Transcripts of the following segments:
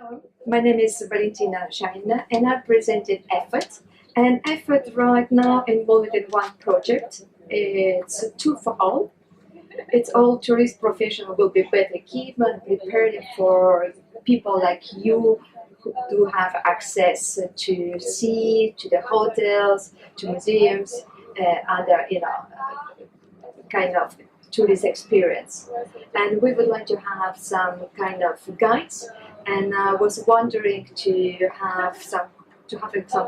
Hello, my name is Valentina Shaina and I presented Effort. And Effort right now involved in one project. It's Tour4All. It's all tourist professionals will be better equipment prepared for people like you who do have access to sea, to the hotels, to museums, other kind of tourist experience. And we would like to have some kind of guides. And I was wondering to have some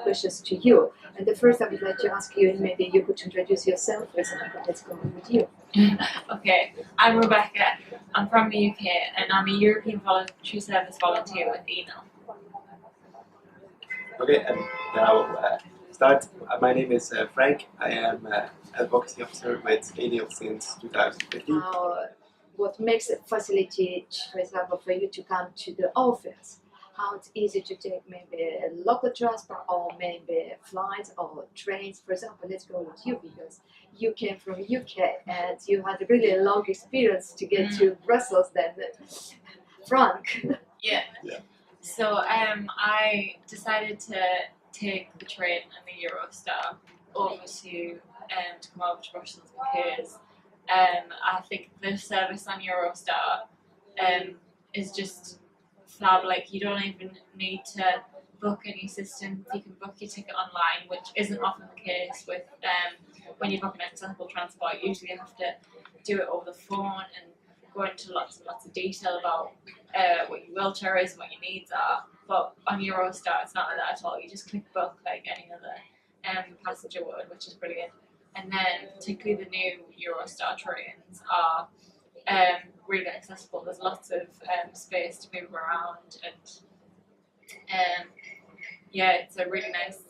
questions to you. And the first I would like to ask you, and maybe you could introduce yourself. Let's go with you. Okay, I'm Rebecca. I'm from the UK and I'm a European Voluntary Service volunteer with ENIL. Okay, and then I will start. My name is Frank. I am advocacy officer with ENIL since 2015. What makes it facilitate, for example, for you to come to the office? How it's easy to take maybe a local transport or maybe flights or trains. For example, let's go with you because you came from UK and you had a really long experience to get to Brussels then. Frank. Yeah. So I decided to take the train and the Eurostar over to come over to Brussels because I think the service on Eurostar is just fab. Like, you don't even need to book any assistance. You can book your ticket online, which isn't often the case with when you book an accessible transport. You usually have to do it over the phone and go into lots and lots of detail about what your wheelchair is and what your needs are. But on Eurostar, it's not like that at all. You just click book like any other passenger would, which is brilliant. And then, particularly the new Eurostar trains are really accessible. There's lots of space to move around, and yeah, it's a really nice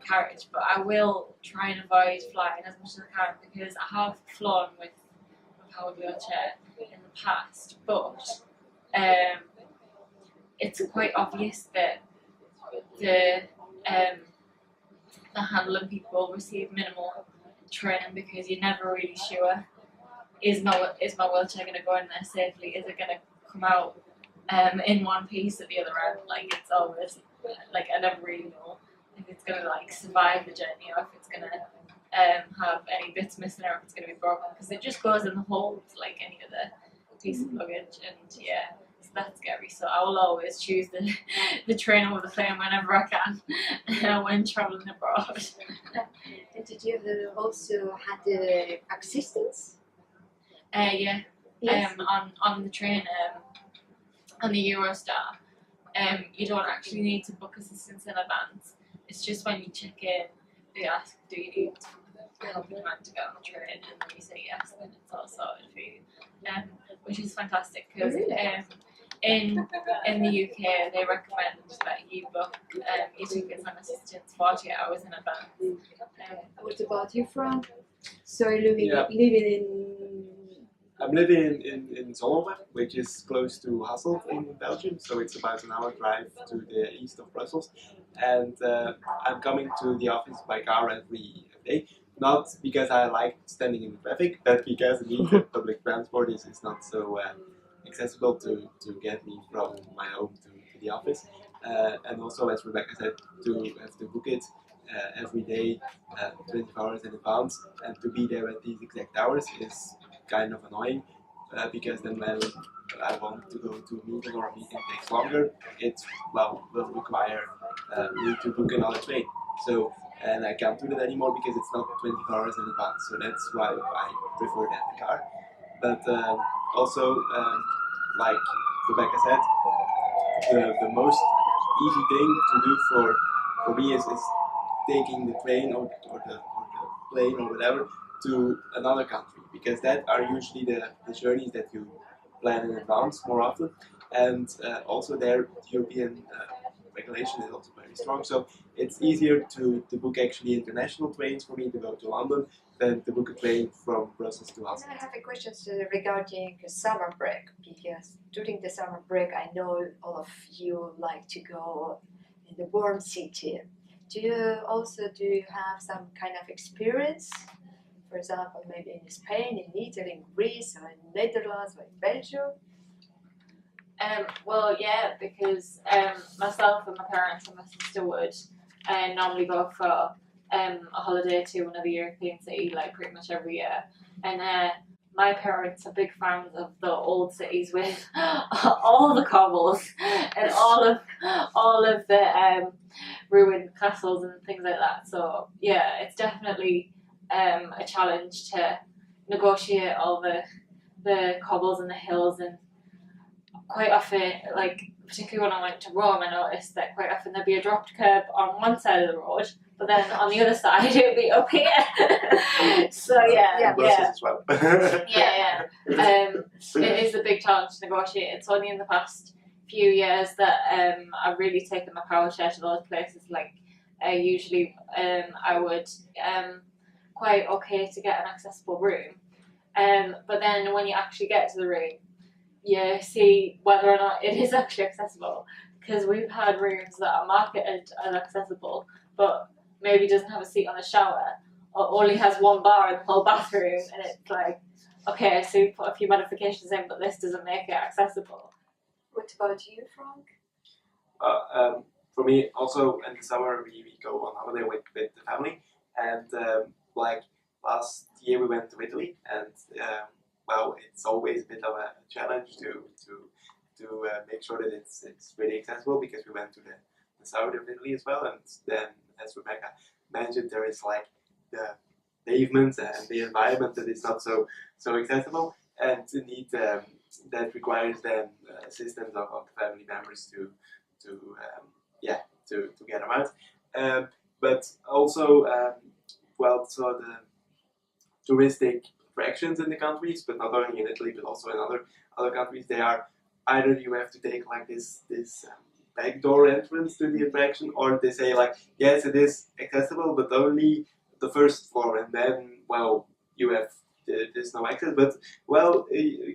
carriage. But I will try and avoid flying as much as I can because I have flown with a powered wheelchair in the past, but it's quite obvious that the handling people receive minimal training because you're never really sure, is my wheelchair going to go in there safely? Is it going to come out in one piece at the other end? Like, it's always like I never really know if it's going to like survive the journey or if it's going to have any bits missing or if it's going to be broken, because it just goes in the hold like any other piece of luggage. And yeah, so that's scary. So I will always choose the train over the plane whenever I can when travelling abroad. And did you also had assistance? Yeah. Yes. On the train, on the Eurostar, you don't actually need to book assistance in advance. It's just when you check in, they ask, do you need help in hand to get on the train, and then you say yes, then it's all sorted for you, which is fantastic because in the UK they recommend that you book your tickets and assistance 48 hours in advance. What about you, Frank? So living in. I'm living in Sioen, which is close to Hasselt in Belgium, so it's about an hour drive to the east of Brussels. And I'm coming to the office by car every day, not because I like standing in traffic, but because indeed public transport is not so accessible to get me from my home to the office. And also, as Rebecca said, to have to book it every day, 24 hours in advance, and to be there at these exact hours is kind of annoying because then when I want to go to a meeting or a meeting takes longer, it will require me to book another train. So, and I can't do that anymore because it's not 24 hours in advance. So that's why I prefer that in the car. But also, like Rebecca said, the most easy thing to do for me is taking the train or the plane or whatever to another country, because that are usually the journeys that you plan in advance more often, and also their European regulation is also very strong, so it's easier to book actually international trains for me to go to London than to book a train from Brussels to Hasselt. I have a question regarding summer break, because during the summer break I know all of you like to go in the warm city. Do you have some kind of experience? For example, maybe in Spain, in Italy, in Greece, or in Netherlands, or in Belgium? Well, yeah, because myself and my parents and my sister would normally go for a holiday to another European city, like pretty much every year. And my parents are big fans of the old cities with all the cobbles and all of the ruined castles and things like that. So yeah, it's definitely a challenge to negotiate all the cobbles and the hills, and quite often, like particularly when I went to Rome, I noticed that quite often there'd be a dropped curb on one side of the road, but then on the other side it would be up here. So yeah. As well. Yeah. It is a big challenge to negotiate. It's only in the past few years that I've really taken my power share to those places. Like usually I would quite okay to get an accessible room, but then when you actually get to the room, you see whether or not it is actually accessible, because we've had rooms that are marketed as accessible but maybe doesn't have a seat on the shower, or only has one bar in the whole bathroom, and it's like, okay, so you put a few modifications in, but this doesn't make it accessible. What about you, Frank? For me, also in the summer we go on holiday with the family, and like last year we went to Italy, and well, it's always a bit of a challenge to make sure that it's really accessible, because we went to the south of Italy as well, and then, as Rebecca mentioned, there is like the pavements and the environment that is not so accessible, and indeed that requires then assistance of the family members to get around. But also, well, so the touristic attractions in the countries, but not only in Italy but also in other countries, they are either you have to take like this back door entrance to the attraction, or they say like, yes, it is accessible but only the first floor, and then, well, you have there's no access, but well,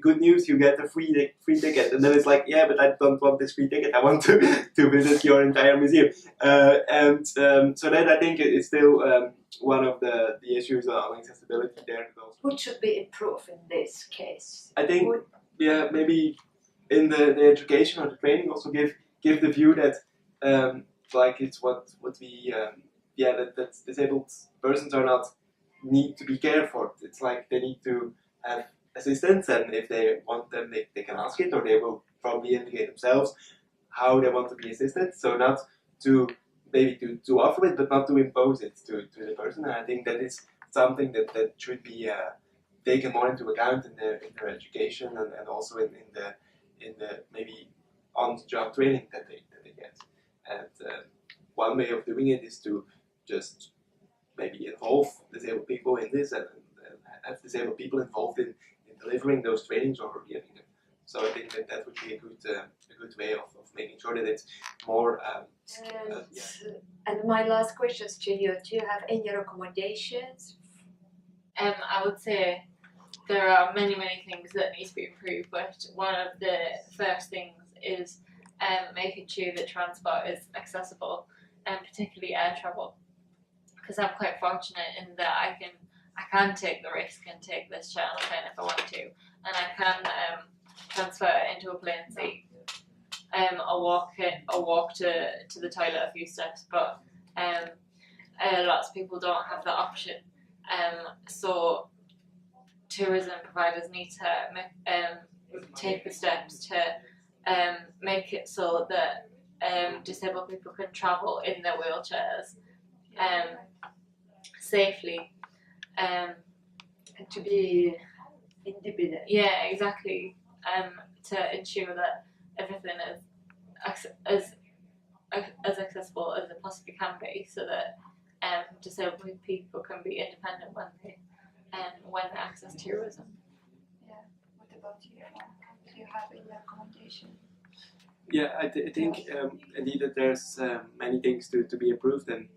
good news, you get a free ticket, and then it's like, yeah, but I don't want this free ticket, I want to visit your entire museum, so that I think is still one of the issues on accessibility there. What should be improved in this case? I think, yeah, maybe in the education or the training also give the view that like it's what we that disabled persons are not need to be cared for. It's like they need to have assistance, and if they want them, they can ask it, or they will probably indicate themselves how they want to be assisted. So not to maybe to offer it, but not to impose it to the person. And I think that is something that should be taken more into account in their education, and also in the maybe on-the-job training that they get. And one way of doing it is to just maybe involve disabled people in this, and have disabled people involved in delivering those trainings or giving them. So I think that would be a good way of making sure that it's more. And my last question to you: do you have any recommendations? I would say there are many things that need to be improved, but one of the first things is making sure that transport is accessible, and particularly air travel. Because I'm quite fortunate in that I can take the risk and take this channel plane if I want to, and I can transfer it into a plane seat. I'll walk to the toilet a few steps, but lots of people don't have that option. So tourism providers need to take the steps to make it so that disabled people can travel in their wheelchairs safely, and to be independent. Yeah, exactly. To ensure that everything is as accessible as it possibly can be, so that disabled people can be independent when they access tourism. Yeah. What about you? Do you have any recommendation? Yeah, I think indeed that there's many things to be improved, and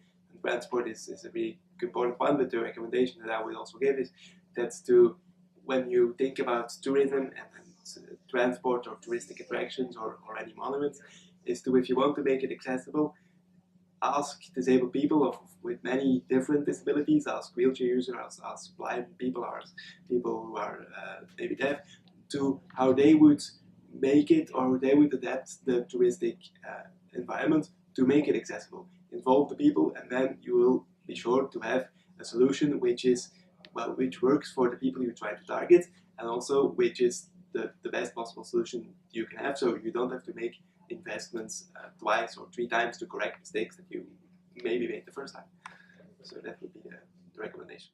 transport is a really important one. But the recommendation that I would also give is that's to, when you think about tourism and transport or touristic attractions or any monuments, is to, if you want to make it accessible, ask disabled people with many different disabilities, ask wheelchair users, ask blind people, or ask people who are maybe deaf, to how they would make it, or they would adapt the touristic environment to make it accessible. Involve the people, and then you will be sure to have a solution which is, well, which works for the people you try to target, and also which is the best possible solution you can have, so you don't have to make investments twice or 3 times to correct mistakes that you maybe made the first time. So that would be the recommendation.